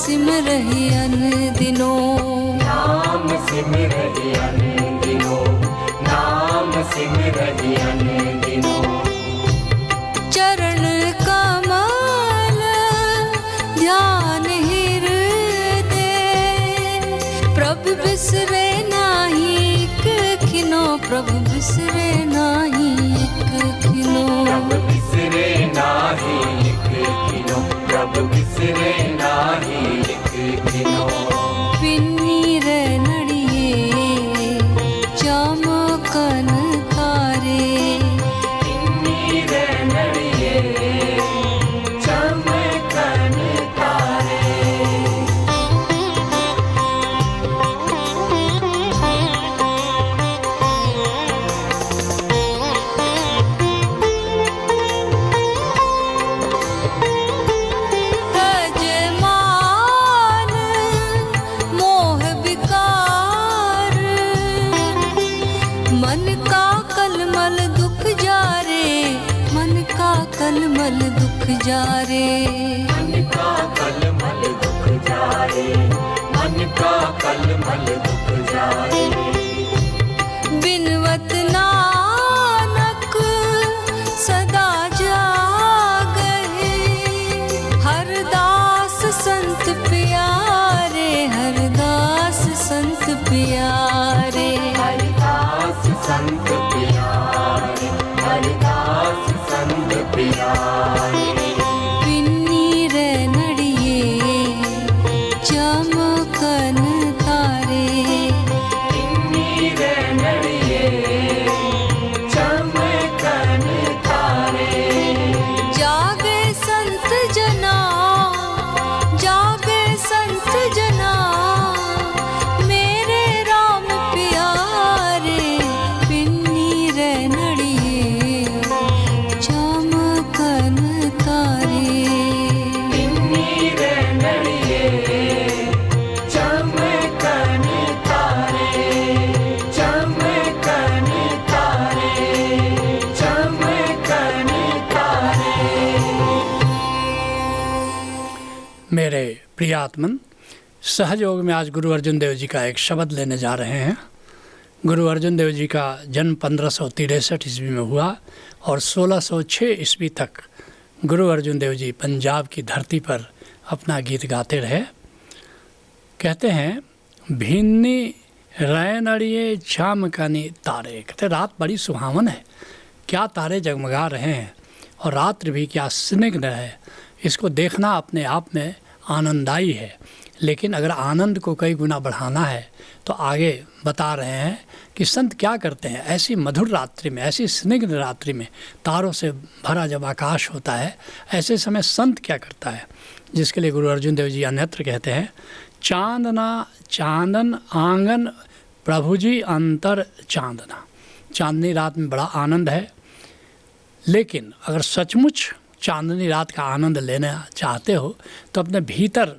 सिमरहि अन दिनों, नाम सिमरहि अन दिनों, नाम सिमरहि अन दिनों। चरण कमल ध्यान हृदय, प्रभु बिसरे नाही एक खिनो, प्रभु बिसरे नाही एक खिनो, प्रभु बिसरे नाही एक खिनो, प्रभु बिसरे नाही एक खिनो। पिन्नी रे नड़िए चमकन तारे, पिन्नी रे नड़िए चमकन तारे। कलमल दुख जारे, मन का कलमल दुख जारे, मन का कलमल दुख जारे। बिनवत नानक सदा जागहे, हरदास संत प्यारे, हरदास संत प्यारे, हरिदास संत प्यारे, हरिदास संत प्यारे। पिन्नी रे नड़िए चमकन तारे, पिन्नी रे नड़िए चमकन तारे। जागे संत जना, जागे संत जना, मेरे राम प्यारे, पिन्नी रे नड़िए चमकन तारे, पिन्नी रे नड़िए चमकन तारे, चमकन तारे, चमकन तारे। मेरे प्रियात्मन, सहयोग में आज गुरु अर्जुन देव जी का एक शब्द लेने जा रहे हैं। गुरु अर्जुन देव जी का जन्म 1563 ईस्वी में हुआ और 1606 ईस्वी तक गुरु अर्जुन देव जी पंजाब की धरती पर अपना गीत गाते रहे। कहते हैं, भिन्नी रैन अड़िए चामकानी तारे, कहते रात बड़ी सुहावन है, क्या तारे जगमगा रहे हैं और रात्रि भी क्या स्निग्ध है। इसको देखना अपने आप में आनंददायी है। लेकिन अगर आनंद को कई गुना बढ़ाना है तो आगे बता रहे हैं कि संत क्या करते हैं। ऐसी मधुर रात्रि में, ऐसी स्निग्ध रात्रि में, तारों से भरा जब आकाश होता है, ऐसे समय संत क्या करता है, जिसके लिए गुरु अर्जुन देव जी अन्यत्र कहते हैं, चांदना चांदन आंगन प्रभु जी अंतर चांदना। चांदनी रात में बड़ा आनंद है, लेकिन अगर सचमुच चांदनी रात का आनंद लेना चाहते हो तो अपने भीतर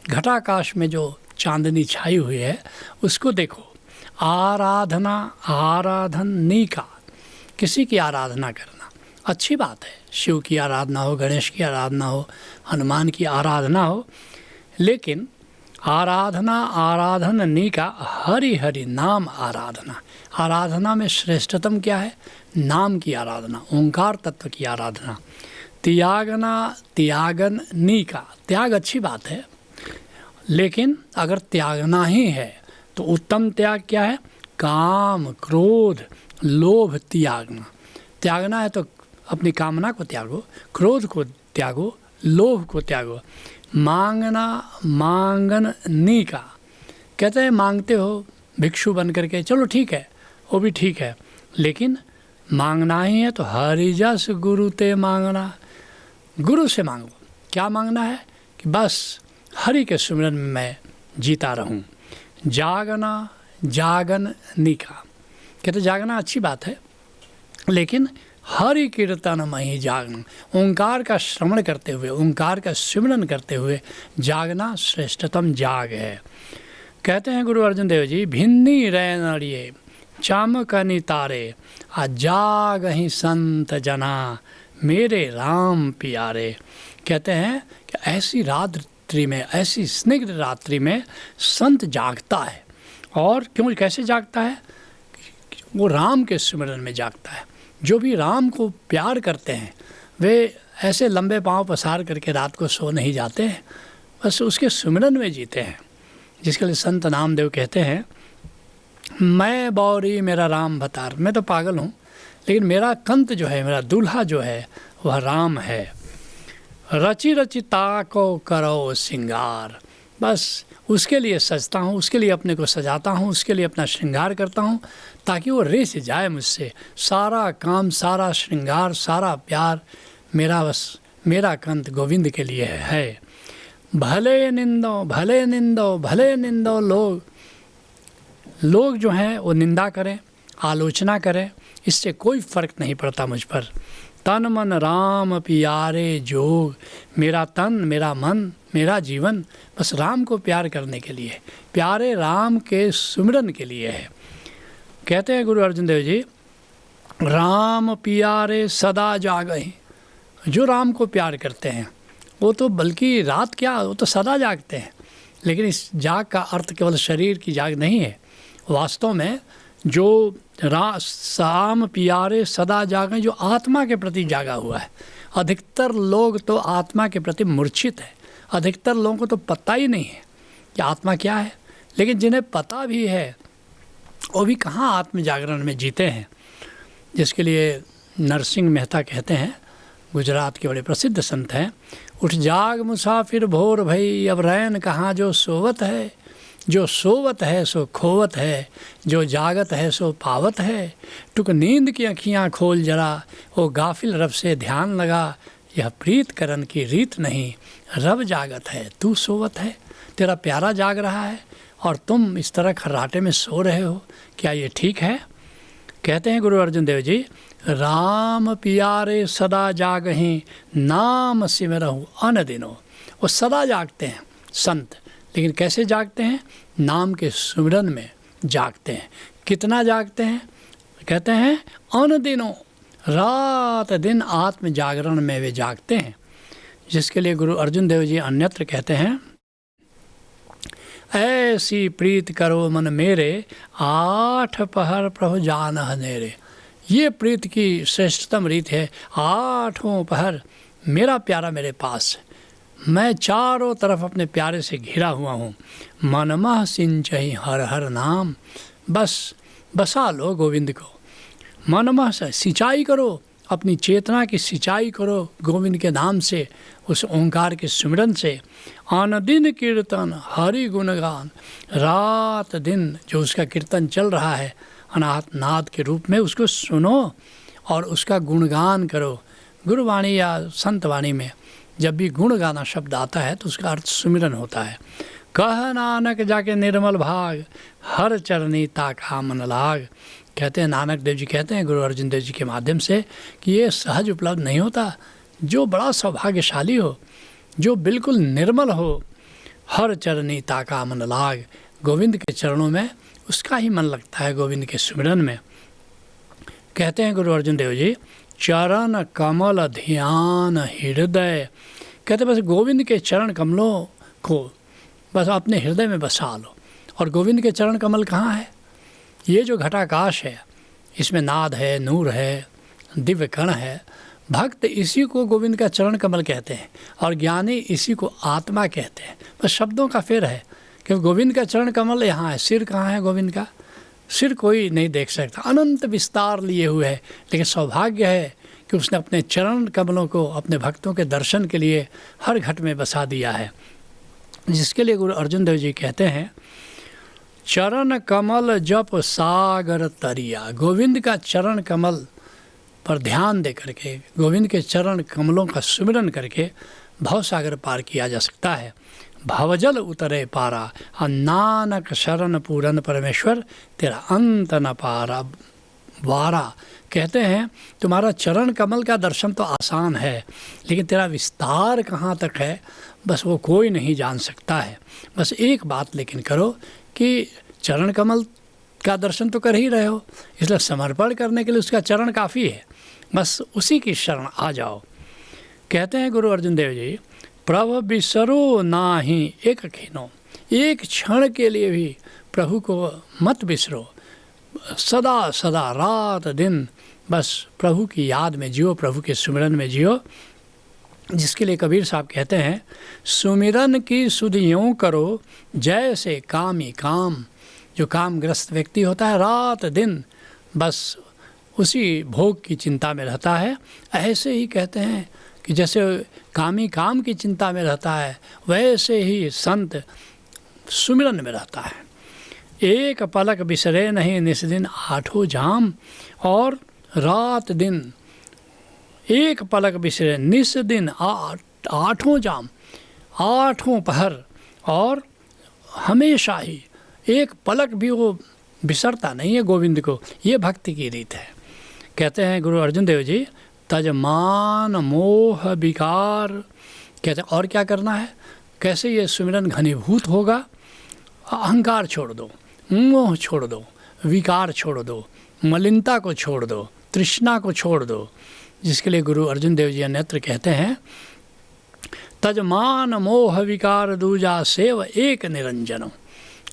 घटाकाश में जो चांदनी छाई हुई है उसको देखो। आराधना आराधनी का, किसी की आराधना करना अच्छी बात है। शिव की आराधना हो, गणेश की आराधना हो, हनुमान की आराधना हो, लेकिन आराधना आराधनी का हरि हरि नाम आराधना। आराधना में श्रेष्ठतम क्या है? नाम की आराधना, ओंकार तत्व की आराधना। त्यागना त्यागनी का, त्याग अच्छी बात है, लेकिन अगर त्यागना ही है तो उत्तम त्याग क्या है? काम क्रोध लोभ त्यागना। त्यागना है तो अपनी कामना को त्यागो, क्रोध को त्यागो, लोभ को त्यागो। मांगना मांगनी का, कहते हैं मांगते हो भिक्षु बन करके, चलो ठीक है, वो भी ठीक है, लेकिन मांगना ही है तो हरिजस गुरु ते मांगना। गुरु से मांगो। क्या मांगना है? कि बस हरि के सुमिरन में मैं जीता रहूं। जागना जागनी का, कहते जागना अच्छी बात है, लेकिन हरि कीर्तन में ही जागना। ओंकार का श्रवण करते हुए, ओंकार का सिमरन करते हुए जागना श्रेष्ठतम जाग है। कहते हैं गुरु अर्जुन देव जी, भिन्नी रैनड़िए चामकनी तारे, आ जाग ही संत जना मेरे राम प्यारे। कहते हैं कि ऐसी रात्रि में, ऐसी स्निग्ध रात्रि में संत जागता है। और क्यों, कैसे जागता है? वो राम के स्मरण में जागता है। जो भी राम को प्यार करते हैं वे ऐसे लंबे पांव पसार करके रात को सो नहीं जाते हैं, बस उसके सुमिरन में जीते हैं। जिसके लिए संत नामदेव कहते हैं, मैं बौरी मेरा राम भतार। मैं तो पागल हूँ, लेकिन मेरा कंत जो है, मेरा दूल्हा जो है, वह राम है। रचि रचि ताको करो श्रृंगार, बस उसके लिए सजता हूँ, उसके लिए अपने को सजाता हूँ, उसके लिए अपना श्रृंगार करता हूँ, ताकि वो रेस जाए मुझसे। सारा काम, सारा श्रृंगार, सारा प्यार मेरा बस, मेरा कंत गोविंद के लिए है। भले निंदो भले निंदो भले निंदो, लोग जो हैं वो निंदा करें, आलोचना करें, इससे कोई फ़र्क नहीं पड़ता मुझ पर। तन मन राम प्यारे जोग, मेरा तन, मेरा मन, मेरा जीवन बस राम को प्यार करने के लिए, प्यारे राम के सुमिरन के लिए है। कहते हैं गुरु अर्जुन देव जी, राम प्यारे सदा जागहि। जो राम को प्यार करते हैं वो तो बल्कि रात क्या, वो तो सदा जागते हैं। लेकिन इस जाग का अर्थ केवल शरीर की जाग नहीं है। वास्तव में जो शाम प्यारे सदा जागें, जो आत्मा के प्रति जागा हुआ है। अधिकतर लोग तो आत्मा के प्रति मूर्छित है। अधिकतर लोगों को तो पता ही नहीं है कि आत्मा क्या है। लेकिन जिन्हें पता भी है वो भी कहाँ आत्म जागरण में जीते हैं। जिसके लिए नरसिंह मेहता कहते हैं, गुजरात के बड़े प्रसिद्ध संत हैं, उठ जाग मुसाफिर भोर भई, अब रैन कहाँ जो सोवत है। जो सोवत है सो खोवत है, जो जागत है सो पावत है। टुक नींद की अखियाँ खोल जरा, वो गाफिल रब से ध्यान लगा। यह प्रीत करन की रीत नहीं, रब जागत है तू सोवत है। तेरा प्यारा जाग रहा है और तुम इस तरह खर्राटे में सो रहे हो, क्या ये ठीक है? कहते हैं गुरु अर्जुन देव जी, राम प्यारे सदा जागहीं, नाम सिमरहु अन दिनो। वो सदा जागते हैं संत, लेकिन कैसे जागते हैं? नाम के सुमिरन में जागते हैं। कितना जागते हैं? कहते हैं अन दिनों, रात दिन आत्म जागरण में वे जागते हैं। जिसके लिए गुरु अर्जुन देव जी अन्यत्र कहते हैं, ऐसी प्रीत करो मन मेरे, 8 पहर प्रभु जानह नेरे। ये प्रीत की श्रेष्ठतम रीत है। 8 पहर मेरा प्यारा मेरे पास है, मैं चारों तरफ अपने प्यारे से घिरा हुआ हूँ। मनमह सिंचहि हर हर नाम, बस बसा लो गोविंद को। मनमह से सिंचाई करो अपनी चेतना की सिंचाई करो गोविंद के नाम से, उस ओंकार के सुमिरन से। आनदिन कीर्तन हरि गुणगान, रात दिन जो उसका कीर्तन चल रहा है अनाहत नाद के रूप में, उसको सुनो और उसका गुणगान करो। गुरुवाणी या संत वाणी में जब भी गुण गाना शब्द आता है तो उसका अर्थ सुमिरन होता है। कह नानक जाके निर्मल भाग, हर चरनी ताका मन लाग। कहते हैं नानक देव जी कहते हैं गुरु अर्जुन देव जी के माध्यम से कि ये सहज उपलब्ध नहीं होता। जो बड़ा सौभाग्यशाली हो, जो बिल्कुल निर्मल हो, हर चरनी ताका मन लाग, गोविंद के चरणों में उसका ही मन लगता है, गोविंद के सुमिरन में। कहते हैं गुरु अर्जुन देव जी, चरण कमल ध्यान हृदय। कहते बस गोविंद के चरण कमलों को बस अपने हृदय में बसा लो। और गोविंद के चरण कमल कहाँ है? ये जो घटाकाश है, इसमें नाद है, नूर है, दिव्य कण है। भक्त इसी को गोविंद का चरण कमल कहते हैं और ज्ञानी इसी को आत्मा कहते हैं। बस शब्दों का फेर है कि गोविंद का चरण कमल यहाँ है। सिर कहाँ है गोविंद का? सिर कोई नहीं देख सकता, अनंत विस्तार लिए हुए है। लेकिन सौभाग्य है कि उसने अपने चरण कमलों को अपने भक्तों के दर्शन के लिए हर घट में बसा दिया है। जिसके लिए गुरु अर्जुन देव जी कहते हैं, चरण कमल जप सागर तरिया। गोविंद का चरण कमल पर ध्यान दे करके, गोविंद के चरण कमलों का सुमिरन करके भव सागर पार किया जा सकता है। भवजल उतरे पारा, नानक शरण पूरन परमेश्वर, तेरा अंत न पारा वारा। कहते हैं तुम्हारा चरण कमल का दर्शन तो आसान है, लेकिन तेरा विस्तार कहाँ तक है बस वो कोई नहीं जान सकता है। बस एक बात लेकिन करो कि चरण कमल का दर्शन तो कर ही रहे हो, इसलिए समर्पण करने के लिए उसका चरण काफ़ी है, बस उसी की शरण आ जाओ। कहते हैं गुरु अर्जुन देव जी, प्रभु बिसरो नाही एक खिनो। एक क्षण के लिए भी प्रभु को मत बिसरो, सदा सदा रात दिन बस प्रभु की याद में जियो, प्रभु के सुमिरन में जियो। जिसके लिए कबीर साहब कहते हैं, सुमिरन की सुध यूँ करो जैसे कामी काम। जो कामग्रस्त व्यक्ति होता है रात दिन बस उसी भोग की चिंता में रहता है, ऐसे ही कहते हैं कि जैसे कामी काम की चिंता में रहता है वैसे ही संत सुमिरन में रहता है। एक पलक बिसरे नहीं निस दिन आठों जाम। और रात दिन एक पलक बिसरे निस दिन आठों जाम, आठों पहर, और हमेशा ही एक पलक भी वो बिसरता नहीं है गोविंद को। ये भक्ति की रीत है। कहते हैं गुरु अर्जुन देव जी, तजमान मोह विकार। कहते हैं और क्या करना है, कैसे ये सुमिरन घनीभूत होगा? अहंकार छोड़ दो, मोह छोड़ दो, विकार छोड़ दो, मलिनता को छोड़ दो, तृष्णा को छोड़ दो। जिसके लिए गुरु अर्जुन देव जी अन्यत्र कहते हैं, तजमान मोह विकार दूजा सेव एक निरंजनो।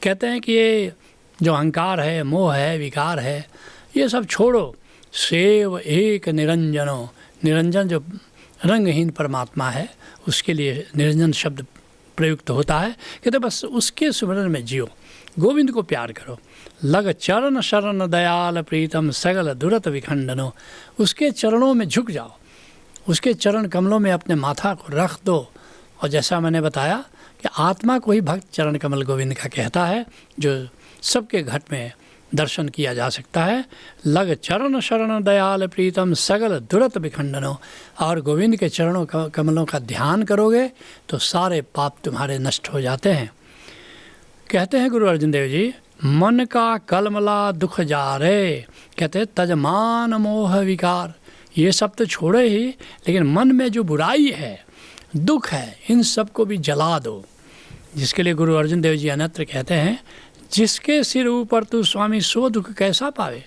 कहते हैं कि ये जो अहंकार है, मोह है, विकार है, ये सब छोड़ो, सेव एक निरंजनो। निरंजन जो रंगहीन परमात्मा है उसके लिए निरंजन शब्द प्रयुक्त होता है। कहते बस उसके सुमिरन में जियो, गोविंद को प्यार करो। लग चरण शरण दयाल प्रीतम सगल दुरत विखंडनो। उसके चरणों में झुक जाओ, उसके चरण कमलों में अपने माथा को रख दो। और जैसा मैंने बताया कि आत्मा को ही भक्त चरण कमल गोविंद का कहता है, जो सबके घट में दर्शन किया जा सकता है। लग चरण शरण दयाल प्रीतम सगल दुरत विखंडनो। और गोविंद के चरणों कमलों का ध्यान करोगे तो सारे पाप तुम्हारे नष्ट हो जाते हैं। कहते हैं गुरु अर्जुन देव जी, मन का कलमला दुख जा रे। कहते हैं तजमान मोह विकार। ये सब तो छोड़े ही, लेकिन मन में जो बुराई है, दुख है, इन सब को भी जला दो। जिसके लिए गुरु अर्जुन देव जी अन्यत्र कहते हैं, जिसके सिर ऊपर तू स्वामी सो दुख कैसा पावे।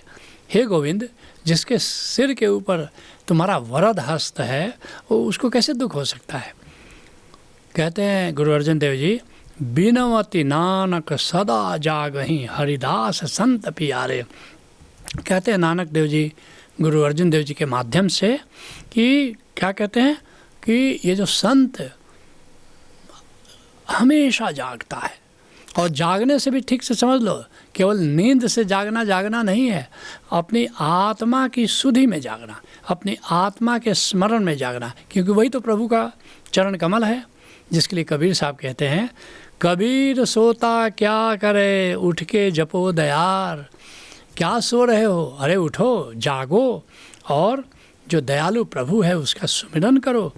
हे गोविंद, जिसके सिर के ऊपर तुम्हारा वरद हस्त है वो उसको कैसे दुख हो सकता है। कहते हैं गुरु अर्जुन देव जी, बिनवती नानक सदा जागही हरिदास संत पियारे। कहते हैं नानक देव जी गुरु अर्जुन देव जी के माध्यम से कि क्या कहते हैं कि ये जो संत हमेशा जागता है, और जागने से भी ठीक से समझ लो केवल नींद से जागना नहीं है, अपनी आत्मा की सुधि में जागना, अपनी आत्मा के स्मरण में जागना, क्योंकि वही तो प्रभु का चरण कमल है, जिसके लिए कबीर साहब कहते हैं, कबीर सोता क्या करे उठ के जपो दयार। क्या सो रहे हो, अरे उठो, जागो और जो दयालु प्रभु है उसका सुमिरन करो।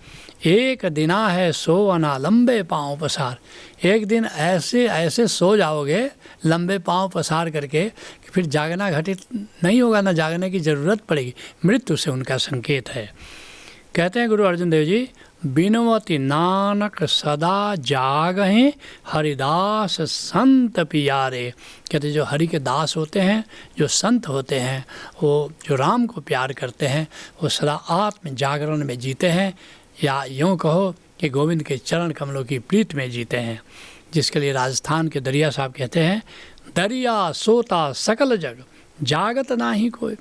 एक दिना है सोवना लंबे पाँव पसार। एक दिन ऐसे सो जाओगे लंबे पाँव पसार करके कि फिर जागना घटित नहीं होगा, ना जागने की ज़रूरत पड़ेगी, मृत्यु से उनका संकेत है। कहते हैं गुरु अर्जुन देव जी, बिनवती नानक सदा जागहें हरिदास संत पियारे। कहते जो हरि के दास होते हैं, जो संत होते हैं, वो जो राम को प्यार करते हैं, वो सदा आत्म जागरण में जीते हैं, या यूँ कहो कि गोविंद के चरण कमलों की प्रीत में जीते हैं। जिसके लिए राजस्थान के दरिया साहब कहते हैं, दरिया सोता सकल जग जागत नाही कोई।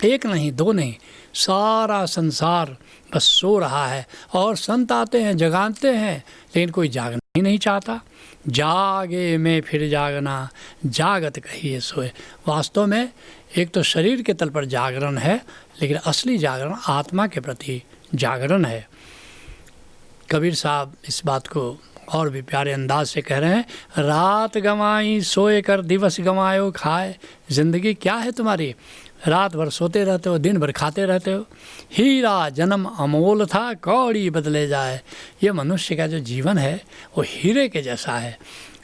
एक नहीं, दो नहीं, सारा संसार बस सो रहा है, और संत आते हैं जगाते हैं, लेकिन कोई जागना ही नहीं चाहता। जागे में फिर जागना, जागत कहिए सोए। वास्तव में एक तो शरीर के तल पर जागरण है, लेकिन असली जागरण आत्मा के प्रति जागरण है। कबीर साहब इस बात को और भी प्यारे अंदाज से कह रहे हैं, रात गंवाई सोए कर दिवस गंवायो खाए। ज़िंदगी क्या है तुम्हारी, रात भर सोते रहते हो, दिन भर खाते रहते हो। हीरा जन्म अमोल था, कौड़ी बदले जाए। ये मनुष्य का जो जीवन है वो हीरे के जैसा है,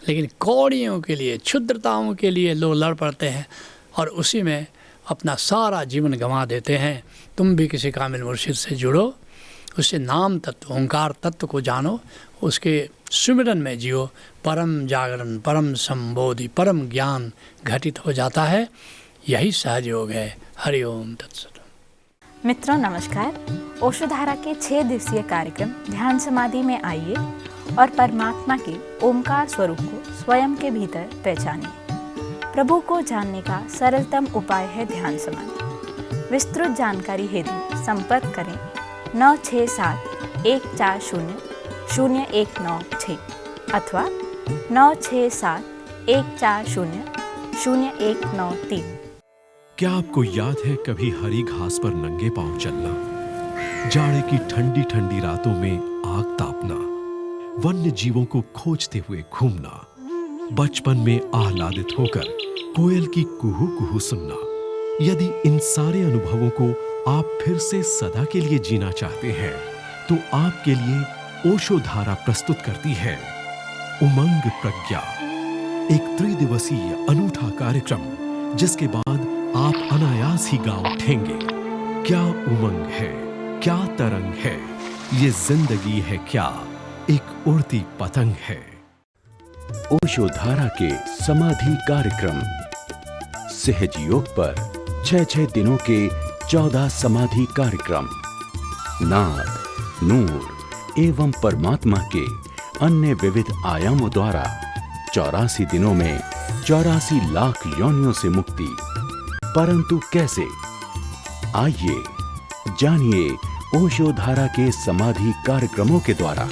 लेकिन कौड़ियों के लिए, क्षुद्रताओं के लिए लोग लड़ पड़ते हैं और उसी में अपना सारा जीवन गंवा देते हैं। तुम भी किसी कामिल मुर्शिद से जुड़ो, उससे नाम तत्व, ओंकार तत्व को जानो, उसके सुमिरन में जियो। परम जागरण, परम संबोधि, परम ज्ञान घटित हो जाता है। यही सहयोग है। हरि ओम तत्सत। मित्रों नमस्कार। ओशोधारा के 6 दिवसीय कार्यक्रम ध्यान समाधि में आइए और परमात्मा के ओमकार स्वरूप को स्वयं के भीतर पहचानिए। प्रभु को जानने का सरलतम उपाय है ध्यान समाधि। विस्तृत जानकारी हेतु संपर्क करें 967-140-0196 अथवा 967-140-0193। क्या आपको याद है कभी हरी घास पर नंगे पांव चलना, जाड़े की ठंडी ठंडी रातों में आग तापना, वन्य जीवों को खोजते हुए घूमना, बचपन में आह्लादित होकर कोयल की कुहू कुहू सुनना। यदि इन सारे अनुभवों को आप फिर से सदा के लिए जीना चाहते हैं, तो आपके लिए ओशोधारा प्रस्तुत करती है उमंग प्रज्ञा, एक त्रिदिवसीय अनूठा कार्यक्रम, जिसके बाद आप अनायास ही गा उठेंगे। क्या उमंग है, क्या तरंग है, ये जिंदगी है क्या, एक उड़ती पतंग है। ओशोधारा के समाधि कार्यक्रम सहज योग पर 6 दिनों के 14 समाधि कार्यक्रम, नाद, नूर एवं परमात्मा के अन्य विविध आयामों द्वारा 84 दिनों में 84 लाख योनियों से मुक्ति। परंतु कैसे? आइए जानिए ओशोधारा के समाधि कार्यक्रमों के द्वारा।